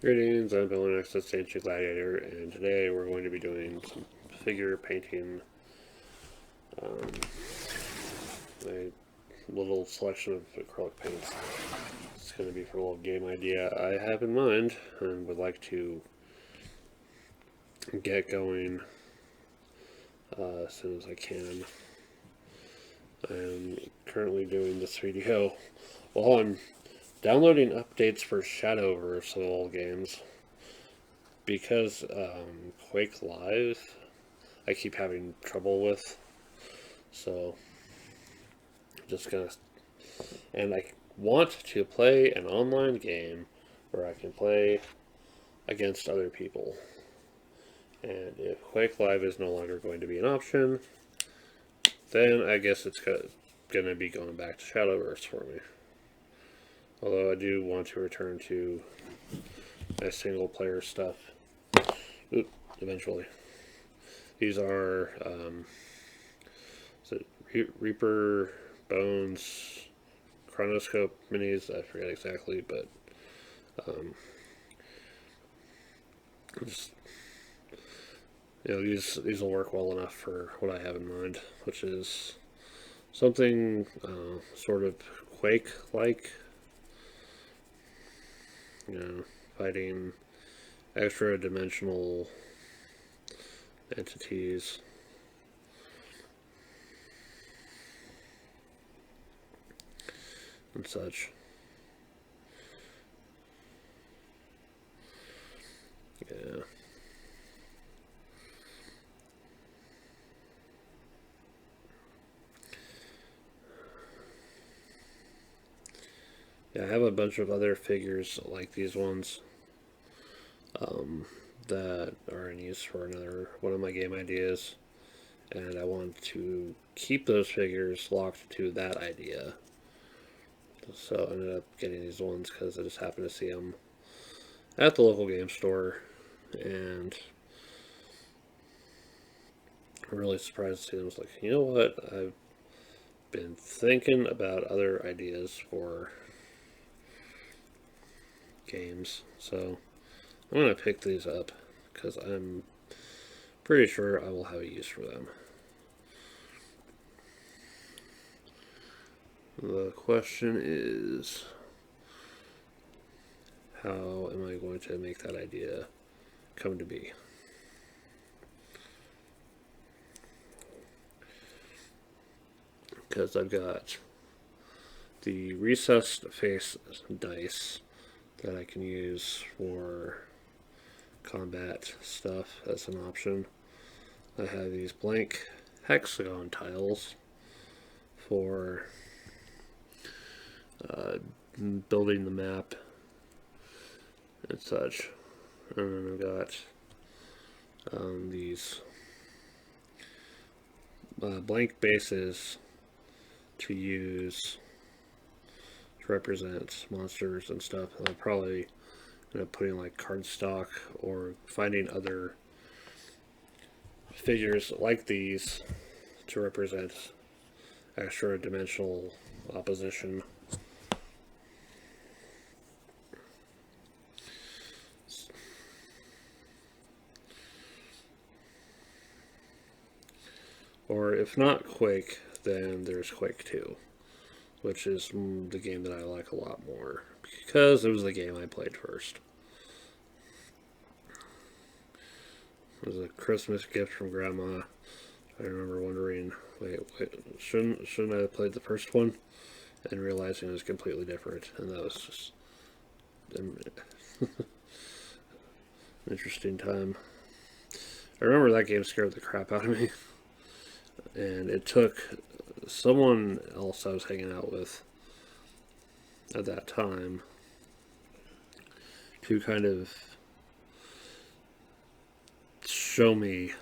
Greetings, I'm Bill Nexus Ancient Gladiator, and today we're going to be doing some figure painting. Um, a little selection of acrylic paints. It's going to be for a little game idea I have in mind and would like to get going as soon as I can. I'm currently doing this video while I'm downloading updates for Shadowverse of all games because Quake Live I keep having trouble with. So, just gonna. And I want to play an online game where I can play against other people. And if Quake Live is no longer going to be an option, then I guess it's gonna be going back to Shadowverse for me. Although I do want to return to my single player stuff eventually. These are Reaper Bones Chronoscope minis. I forget exactly, but just these will work well enough for what I have in mind, which is something sort of Quake-like. Fighting extra-dimensional entities. And such. Yeah. Yeah, I have a bunch of other figures like these ones that are in use for another one of my game ideas, and I want to keep those figures locked to that idea. So I ended up getting these ones because I just happened to see them at the local game store, and I'm really surprised to see them. I was like, you know what? I've been thinking about other ideas for games, so I'm going to pick these up because I'm pretty sure I will have a use for them. The question is, how am I going to make that idea come to be? Because I've got the recessed face dice that I can use for combat stuff as an option. I have these blank hexagon tiles for building the map and such. And then I've got these blank bases to use to represent monsters and stuff. I'll probably end up putting like cardstock or finding other figures like these to represent extra dimensional opposition. Or if not Quake, then there's Quake 2, which is the game that I like a lot more because it was the game I played first. It was a Christmas gift from Grandma. I remember wondering, wait, shouldn't I have played the first one? And realizing it was completely different, and that was just an interesting time. I remember that game scared the crap out of me, and it took someone else I was hanging out with at that time to kind of show me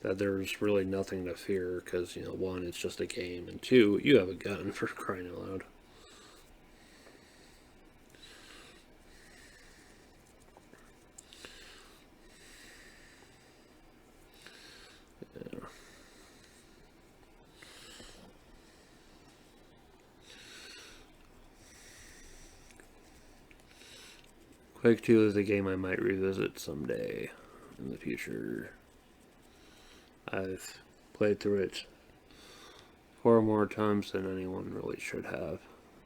that there's really nothing to fear because, one, it's just a game, and two, you have a gun for crying out loud. Quake 2 is a game I might revisit someday in the future. I've played through it 4 more times than anyone really should have,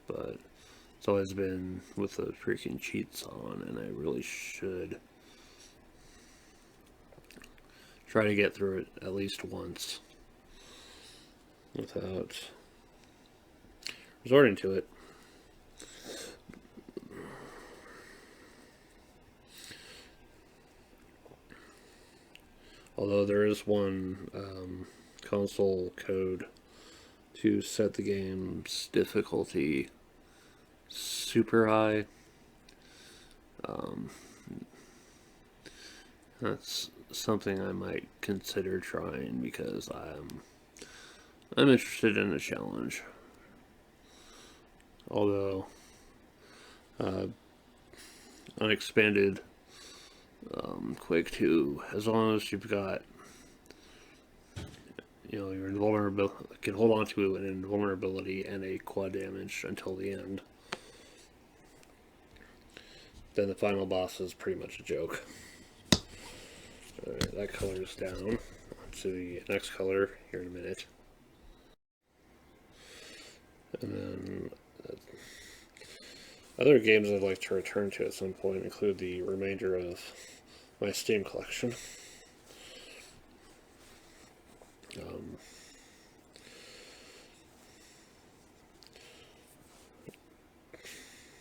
but it's always been with the freaking cheats on, and I really should try to get through it at least once without resorting to it. Although there is one console code to set the game's difficulty super high. That's something I might consider trying because I'm interested in a challenge. Although unexpanded Quake 2, as long as you've got, your invulnerability, can hold on to an invulnerability and a quad damage until the end, then the final boss is pretty much a joke. Alright, that color's down. On to the next color here in a minute. And then other games I'd like to return to at some point include the remainder of my Steam collection.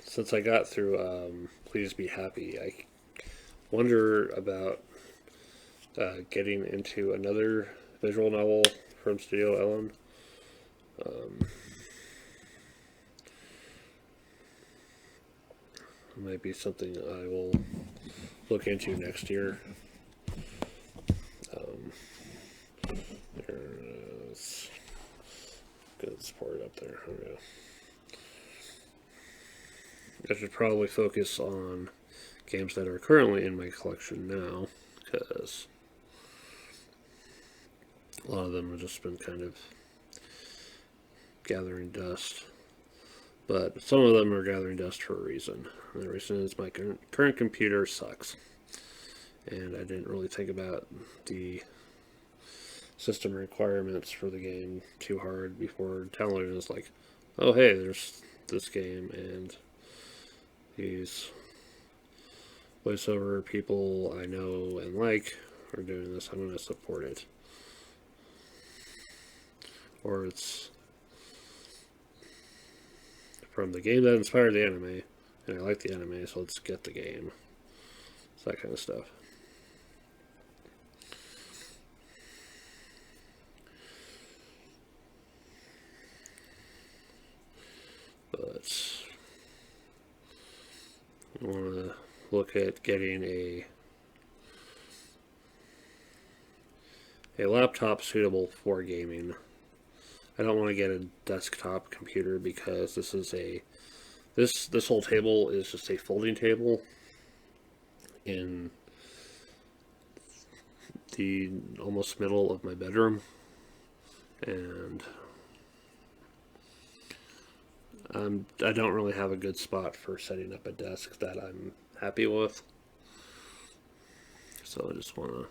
Since I got through Please Be Happy, I wonder about getting into another visual novel from Studio Ellen. Might be something I will look into next year. There's good support up there. Okay. I should probably focus on games that are currently in my collection now, because a lot of them have just been kind of gathering dust. But some of them are gathering dust for a reason. And the reason is my current computer sucks. And I didn't really think about the system requirements for the game too hard before downloading it. It's like, oh hey, there's this game, and these voiceover people I know and like are doing this, I'm going to support it. Or it's from the game that inspired the anime, and I like the anime, so let's get the game. It's that kind of stuff. But I want to look at getting a laptop suitable for gaming. I don't want to get a desktop computer because this is this whole table is just a folding table in the almost middle of my bedroom, and I don't really have a good spot for setting up a desk that I'm happy with, so I just want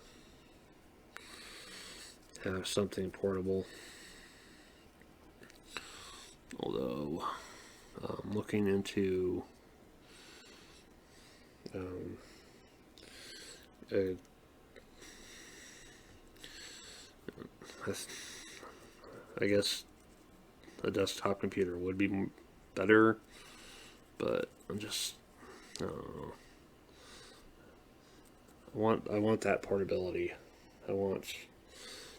to have something portable. Although looking into I guess a desktop computer would be better, but I'm just I want that portability. I want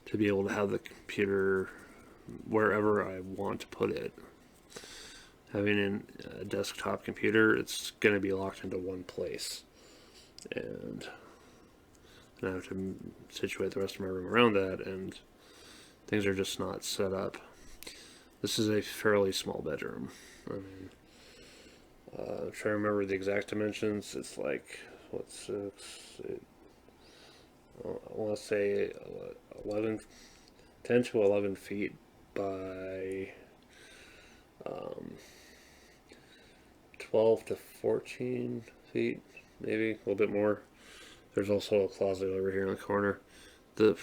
to be able to have the computer wherever I want to put it. Having a desktop computer, it's going to be locked into one place, and I have to situate the rest of my room around that, and things are just not set up. This is a fairly small bedroom. I mean, I'm trying to remember the exact dimensions. It's like, I want to say 10 to 11 feet by 12 to 14 feet. maybe a little bit more. There's also a closet over here in the corner. The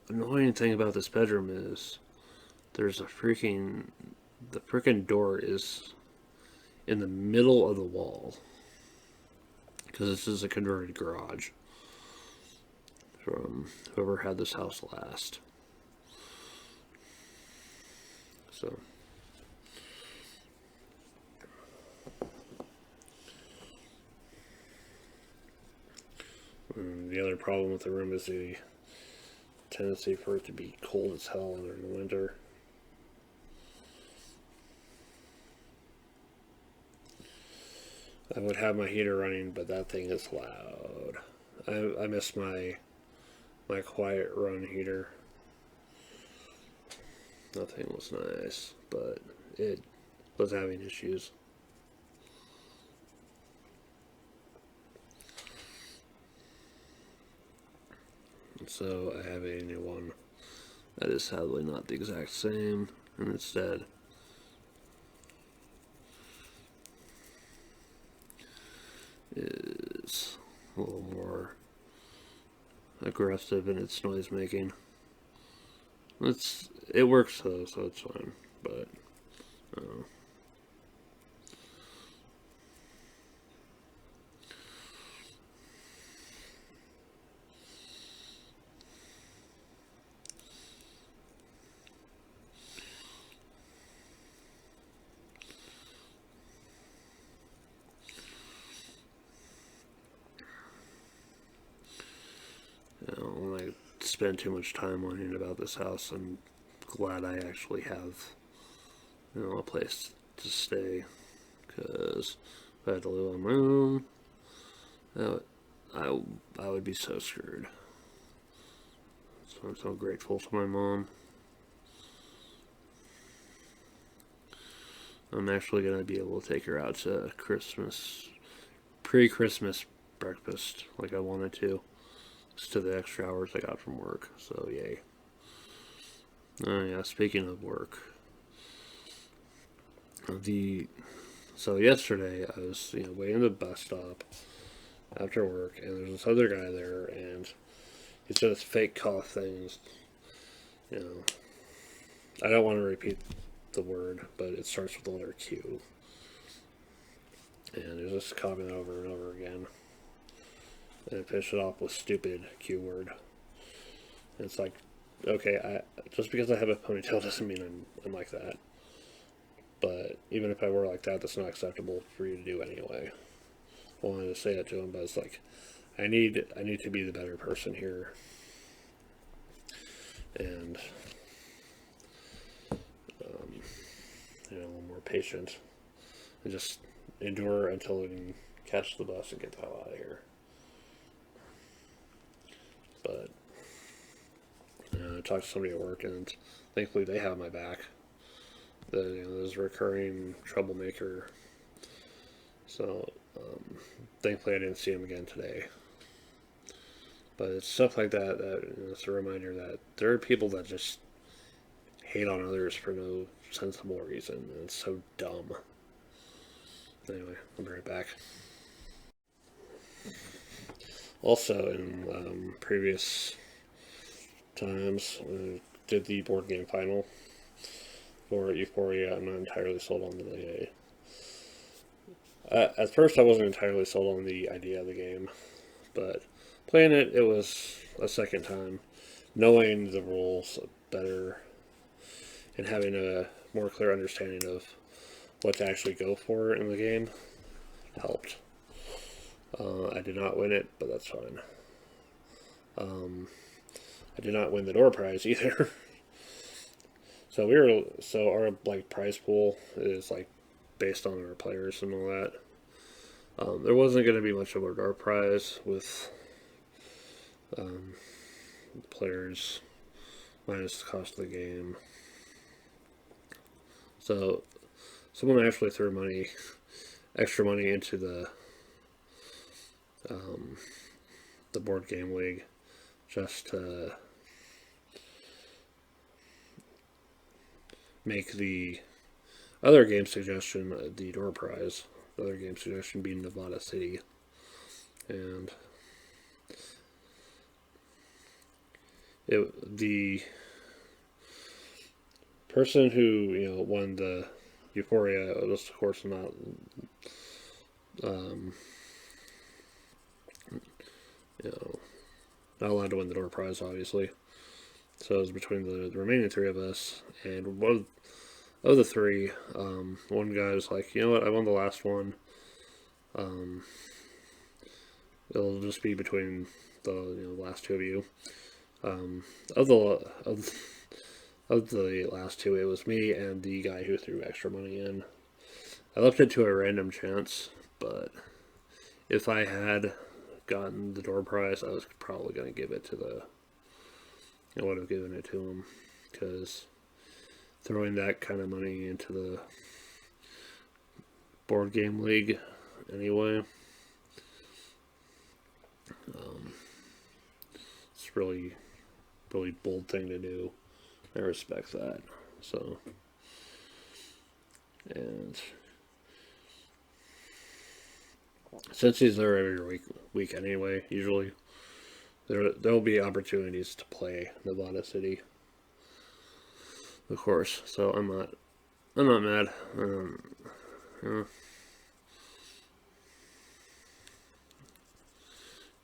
annoying thing about this bedroom is there's the freaking door is in the middle of the wall because this is a converted garage from whoever had this house last. So the other problem with the room is the tendency for it to be cold as hell in the winter. I would have my heater running, but that thing is loud. I miss my quiet run heater. That thing was nice, but it was having issues. So I have a new one that is sadly not the exact same, and instead is a little more aggressive in its noise making. It works though, so it's fine. But when I spend too much time learning about this house, I'm glad I actually have a place to stay. Because if I had to live on my own, I would be so screwed. So I'm so grateful to my mom. I'm actually going to be able to take her out to pre-Christmas breakfast like I wanted to. Just to the extra hours I got from work. So, yay. Oh, yeah, speaking of work. So yesterday I was, waiting at the bus stop after work, and there's this other guy there, and he said this fake cough things. I don't want to repeat the word, but it starts with the letter Q. And there's just coughing over and over again. And finish it off with stupid Q word. And it's like, okay, just because I have a ponytail doesn't mean I'm like that. But even if I were like that, that's not acceptable for you to do anyway. I wanted to say that to him, but it's like, I need to be the better person here. And a little more patient. And just endure until we can catch the bus and get the hell out of here. But I talked to somebody at work, and thankfully they have my back. There's a recurring troublemaker. So thankfully I didn't see him again today. But it's stuff like that it's a reminder that there are people that just hate on others for no sensible reason, and it's so dumb. Anyway, I'll be right back. Also, in previous times, did the board game final for Euphoria. I'm not entirely sold on the. At first, I wasn't entirely sold on the idea of the game, but playing it, it was a second time, knowing the rules better, and having a more clear understanding of what to actually go for in the game helped. I did not win it, but that's fine. I did not win the door prize either. So our prize pool is based on our players and all that. There wasn't going to be much of a door prize with players minus the cost of the game. So someone actually threw extra money into the board game league just to make the other game suggestion the door prize. The other game suggestion being Nevada City. And the person who won the Euphoria was, of course, not um, you know not allowed to win the door prize, obviously. So it was between the remaining three of us, and one of the three, one guy was like, you know what, I won the last one. Um, it'll just be between the last two of you. Um, of the of the last two, it was me and the guy who threw extra money in. I left it to a random chance, but if I had gotten the door prize, I was probably going to give it to the. I would have given it to him, because throwing that kind of money into the board game league anyway, it's really bold thing to do. I respect that. So, and since he's there every week anyway, usually there'll be opportunities to play Nevada City, of course. So I'm not mad.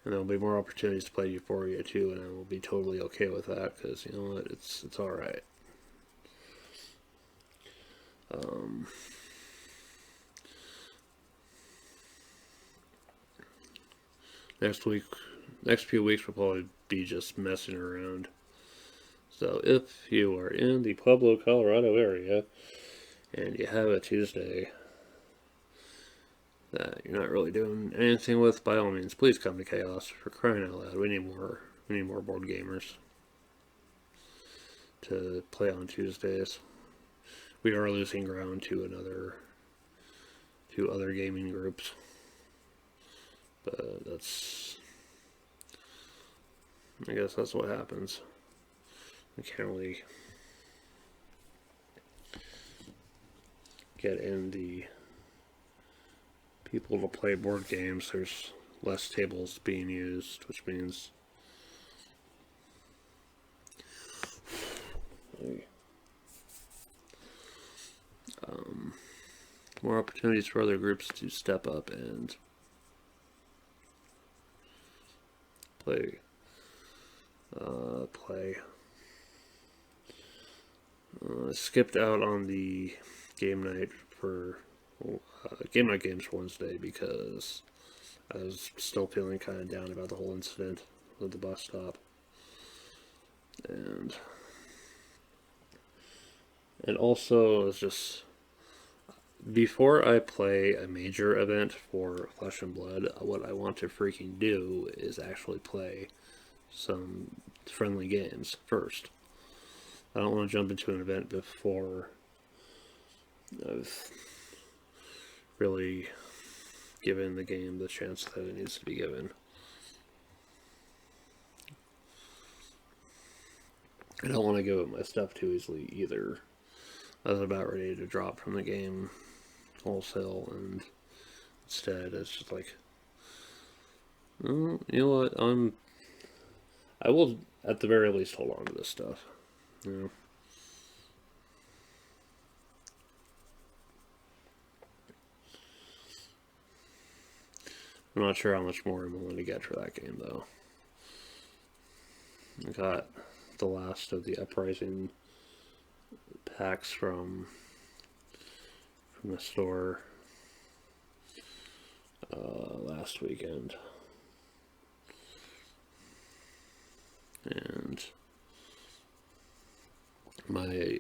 And there'll be more opportunities to play Euphoria too, and I will be totally okay with that, because you know what, it's all right. Next week, next few weeks will probably be just messing around. So if you are in the Pueblo, Colorado area, and you have a Tuesday that you're not really doing anything with, by all means, please come to Chaos. For crying out loud, we need more board gamers to play on Tuesdays. We are losing ground to other gaming groups, but I guess that's what happens. We can't really get in the people to play board games. There's less tables being used, which means more opportunities for other groups to step up and play. Skipped out on the game night for game night games for Wednesday, because I was still feeling kind of down about the whole incident with the bus stop, and also it's just, before I play a major event for Flesh and Blood, what I want to freaking do is actually play some friendly games first. I don't want to jump into an event before I've really given the game the chance that it needs to be given. I don't want to give up my stuff too easily either. I was about ready to drop from the game wholesale, and instead it's just like, oh, you know what, I will at the very least hold on to this stuff. You know? I'm not sure how much more I'm willing to get for that game, though. I got the last of the Uprising packs from the store last weekend, and my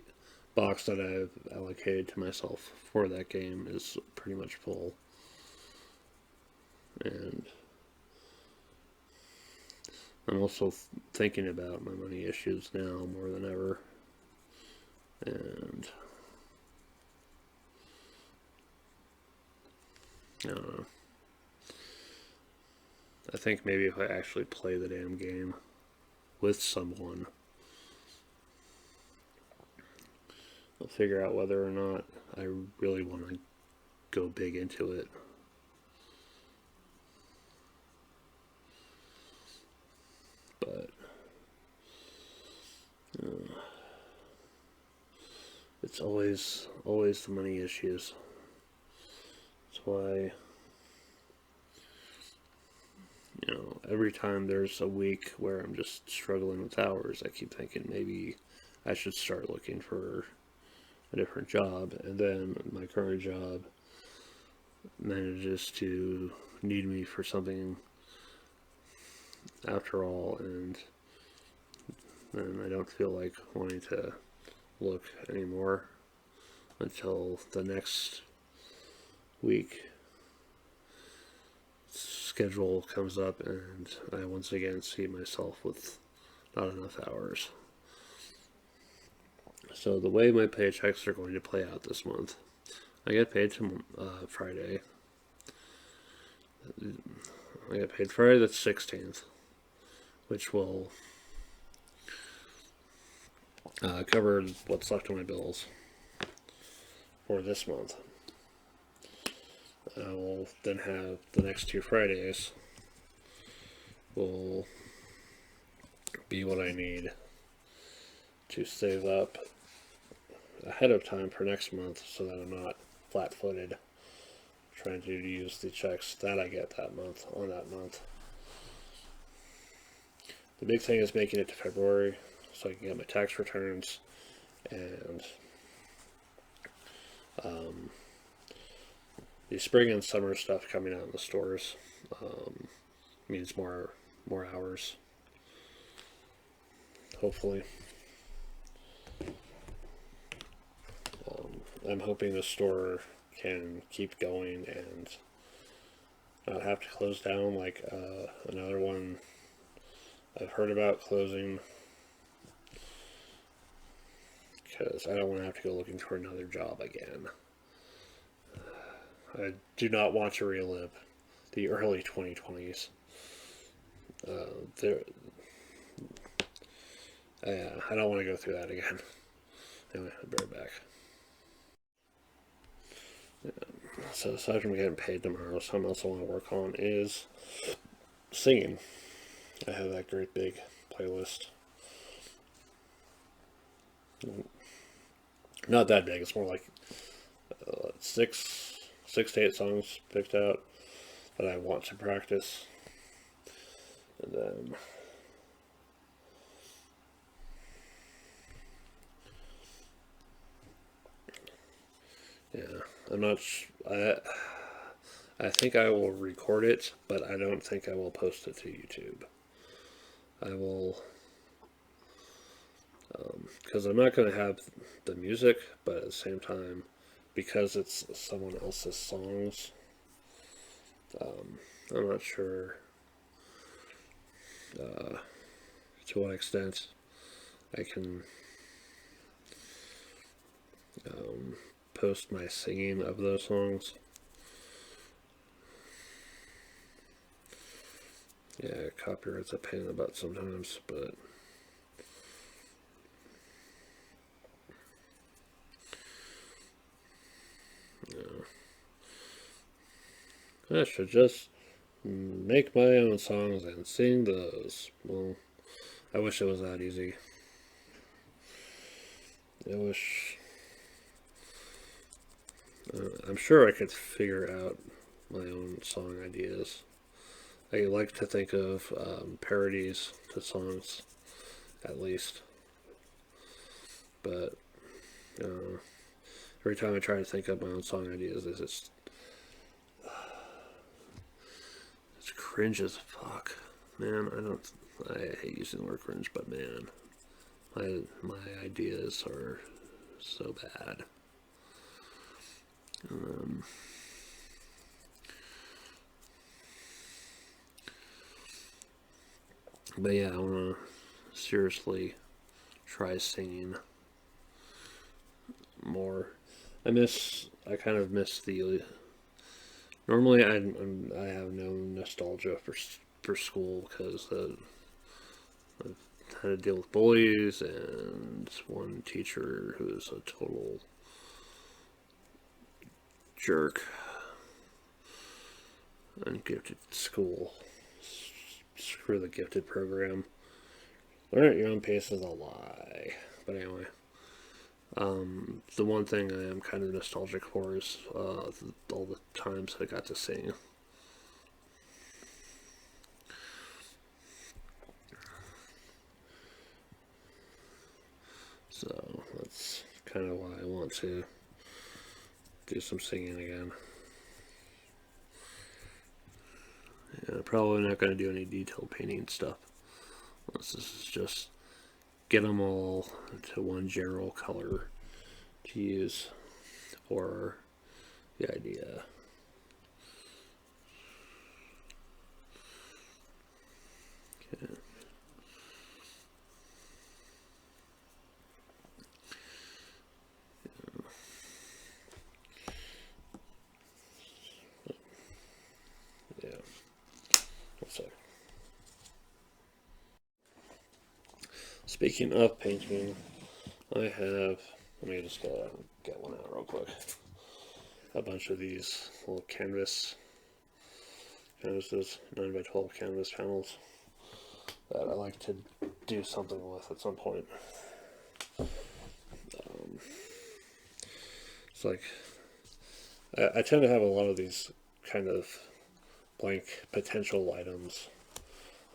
box that I've allocated to myself for that game is pretty much full, and I'm also thinking about my money issues now more than ever, and I don't know. I think maybe if I actually play the damn game with someone, I'll figure out whether or not I really want to go big into it. It's always the money issues. That's why, every time there's a week where I'm just struggling with hours, I keep thinking maybe I should start looking for a different job. And then my current job manages to need me for something after all, and then I don't feel like wanting to look anymore until the next week schedule comes up and I once again see myself with not enough hours. So the way my paychecks are going to play out this month, I get paid Friday. I get paid Friday the 16th, which will cover what's left of my bills for this month. I will then have the next 2 Fridays will be what I need to save up ahead of time for next month so that I'm not flat-footed trying to use the checks that I get that month on that month. The big thing is making it to February so I can get my tax returns and the spring and summer stuff coming out in the stores means more hours, hopefully. I'm hoping the store can keep going and not have to close down like another one I've heard about closing, because I don't want to have to go looking for another job again. I do not want to relive the early 2020s. I don't want to go through that again. Anyway, I'll be right back. So aside from getting paid tomorrow, something else I want to work on is singing. I have that great big playlist. Not that big. It's more like 6 to 8 songs picked out that I want to practice, and then I'm not. I think I will record it, but I don't think I will post it to YouTube. I will, because I'm not going to have the music, but at the same time, because it's someone else's songs, I'm not sure to what extent I can post my singing of those songs. Yeah, copyright's a pain in the butt sometimes, but I should just make my own songs and sing those. Well, I wish it was that easy. I'm sure I could figure out my own song ideas. I like to think of parodies to songs, at least. But every time I try to think of my own song ideas, it's cringe as fuck. Man, I hate using the word cringe, but man, my ideas are so bad. But yeah, I want to seriously try singing more. I kind of miss the. Normally, I have no nostalgia for school because I've had to deal with bullies and one teacher who's a total jerk. Ungifted school. Screw the gifted program. Learn at your own pace is a lie. But anyway, The one thing I am kind of nostalgic for is all the times I got to sing. So that's kind of why I want to do some singing again. Yeah, probably not going to do any detailed painting stuff. This is just get them all to one general color to use for the idea. Okay. Yeah. So, speaking of painting, I have. Let me just get one out real quick. A bunch of these little canvases, 9x12 canvas panels that I like to do something with at some point. It's like I tend to have a lot of these kind of blank potential items,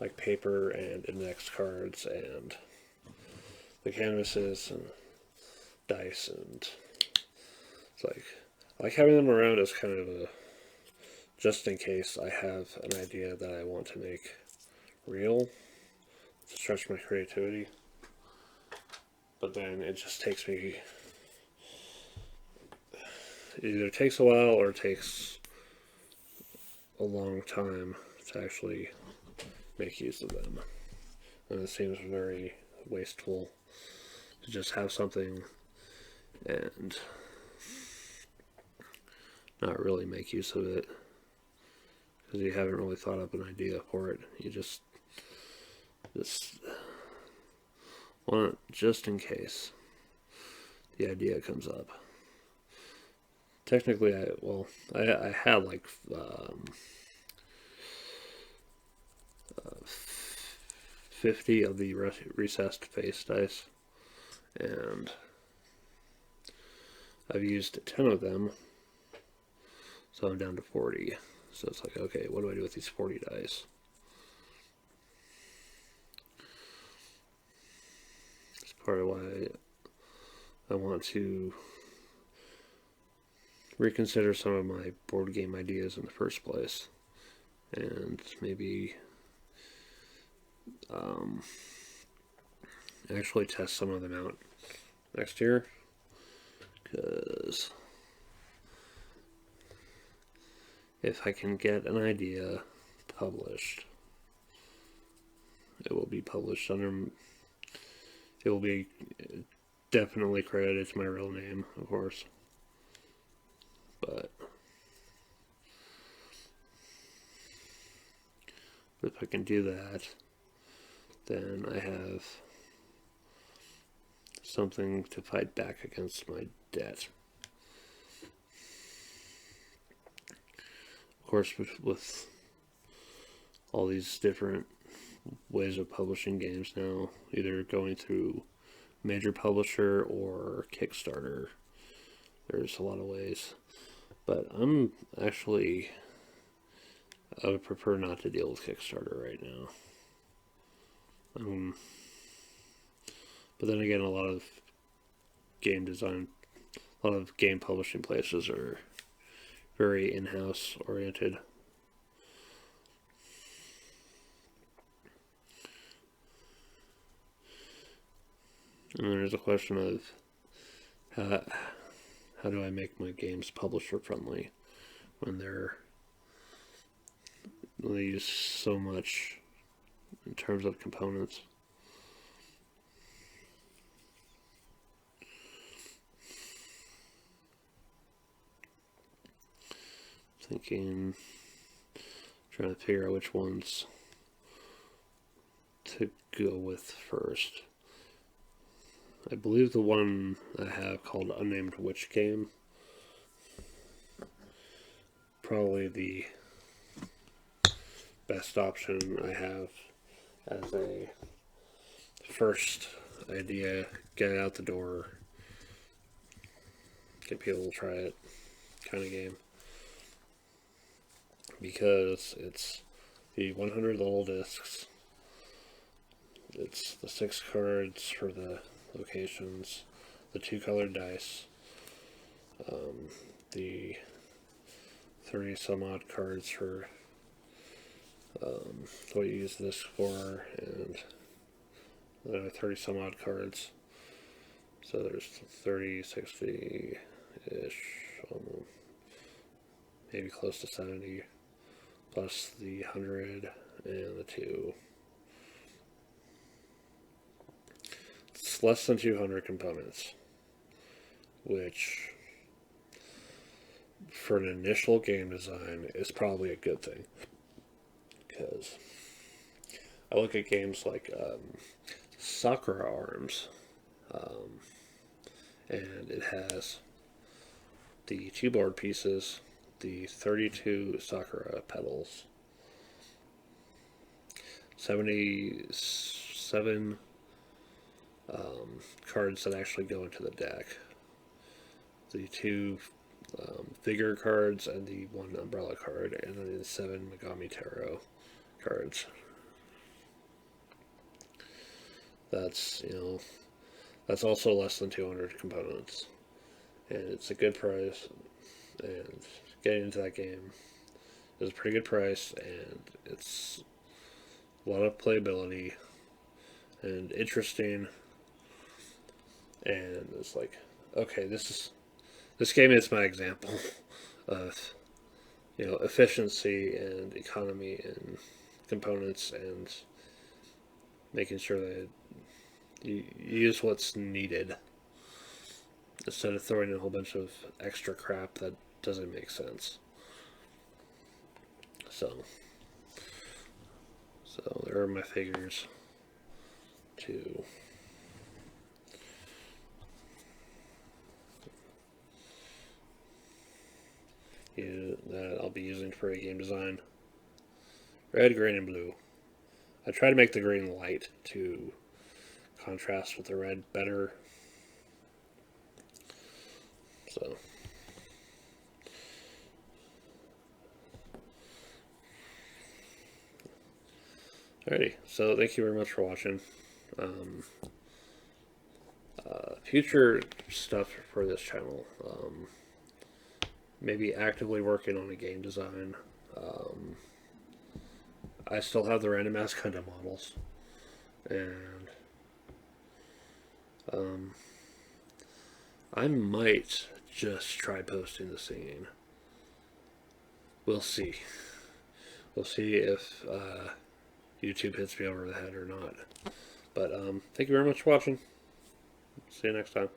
like paper and index cards and the canvases and dice, and it's like I like having them around as kind of a just in case I have an idea that I want to make real to stretch my creativity. But then it just takes me, it either takes a while or it takes a long time to actually make use of them. And it seems very wasteful to just have something and not really make use of it because you haven't really thought up an idea for it. You just want it just in case the idea comes up. Technically, I had like 50 of the recessed face dice, and I've used 10 of them, so I'm down to 40. So it's like, okay, what do I do with these 40 dice? It's part of why I want to reconsider some of my board game ideas in the first place, and maybe actually test some of them out next year, because if I can get an idea published, it will be published under, it will be definitely credited to my real name, of course, but if I can do that, then I have something to fight back against my debt. Of course, with all these different ways of publishing games now, either going through major publisher or Kickstarter, there's a lot of ways. But I would prefer not to deal with Kickstarter right now. But then again, a lot of game publishing places are very in-house oriented. And there's a question of how do I make my games publisher friendly when they use so much in terms of components. Trying to figure out which ones to go with first. I believe the one I have called Unnamed Witch Game, probably the best option I have as a first idea, get it out the door, get people to try it kind of game. Because it's the 100 little discs, it's the 6 cards for the locations, the 2 colored dice, the 30 some odd cards for what you use this for, and 30 some odd cards. So there's 30, 60 ish, maybe close to 70, plus the 100 and the 2. It's less than 200 components, which for an initial game design is probably a good thing. Because I look at games like Sakura Arms, and it has the 2 board pieces, the 32 Sakura petals, 77 cards that actually go into the deck, the 2 figure cards and the 1 umbrella card, and then the 7 Megami Taro cards. That's, that's also less than 200 components, and it's a good price, and getting into that game is a pretty good price, and it's a lot of playability and interesting, and it's like, okay, this game is my example of efficiency and economy and components, and making sure that you use what's needed instead of throwing in a whole bunch of extra crap that doesn't make sense. So there are my figures to that I'll be using for a game design. Red, green, and blue. I try to make the green light to contrast with the red better. So alrighty, so thank you very much for watching. Future stuff for this channel, maybe actively working on a game design. I still have the Random Ass Gundam models, and I might just try posting the singing. We'll see. We'll see if YouTube hits me over the head or not. But thank you very much for watching. See you next time.